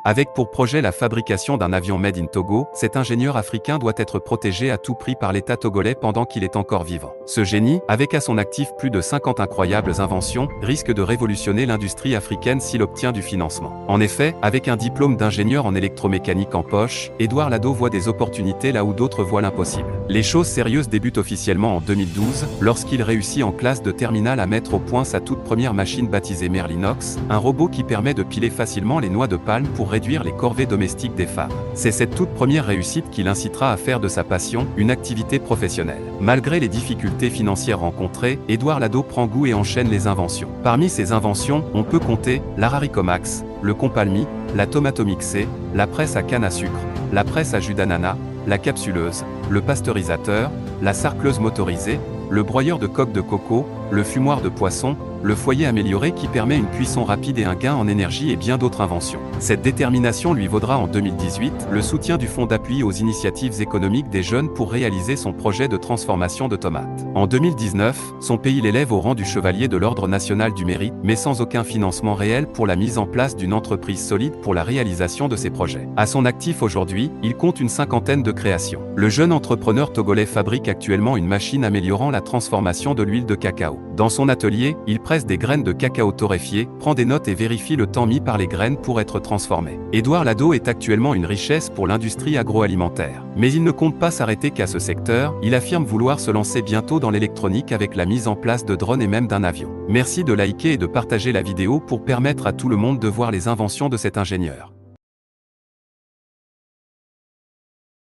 Avec pour projet la fabrication d'un avion made in Togo, cet ingénieur africain doit être protégé à tout prix par l'État togolais pendant qu'il est encore vivant. Ce génie, avec à son actif plus de 50 incroyables inventions, risque de révolutionner l'industrie africaine s'il obtient du financement. En effet, avec un diplôme d'ingénieur en électromécanique en poche, Édouard Lado voit des opportunités là où d'autres voient l'impossible. Les choses sérieuses débutent officiellement en 2012, lorsqu'il réussit en classe de terminale à mettre au point sa toute première machine baptisée Merlinox, un robot qui permet de piler facilement les noix de palme pour réduire les corvées domestiques des femmes. C'est cette toute première réussite qui l'incitera à faire de sa passion une activité professionnelle. Malgré les difficultés financières rencontrées, Édouard Lado prend goût et enchaîne les inventions. Parmi ses inventions, on peut compter l'Araricomax, le Compalmi, la tomatomixée, la presse à canne à sucre, la presse à jus d'ananas, la capsuleuse, le pasteurisateur, la sarcleuse motorisée, le broyeur de coque de coco, le fumoir de poisson, le foyer amélioré qui permet une cuisson rapide et un gain en énergie et bien d'autres inventions. Cette détermination lui vaudra en 2018 le soutien du Fonds d'appui aux initiatives économiques des jeunes pour réaliser son projet de transformation de tomates. En 2019, son pays l'élève au rang du chevalier de l'Ordre national du mérite, mais sans aucun financement réel pour la mise en place d'une entreprise solide pour la réalisation de ses projets. À son actif aujourd'hui, il compte une cinquantaine de créations. Le jeune entrepreneur togolais fabrique actuellement une machine améliorant la transformation de l'huile de cacao. Dans son atelier, il presse des graines de cacao torréfiées, prend des notes et vérifie le temps mis par les graines pour être transformées. Édouard Lado est actuellement une richesse pour l'industrie agroalimentaire. Mais il ne compte pas s'arrêter qu'à ce secteur, il affirme vouloir se lancer bientôt dans l'électronique avec la mise en place de drones et même d'un avion. Merci de liker et de partager la vidéo pour permettre à tout le monde de voir les inventions de cet ingénieur.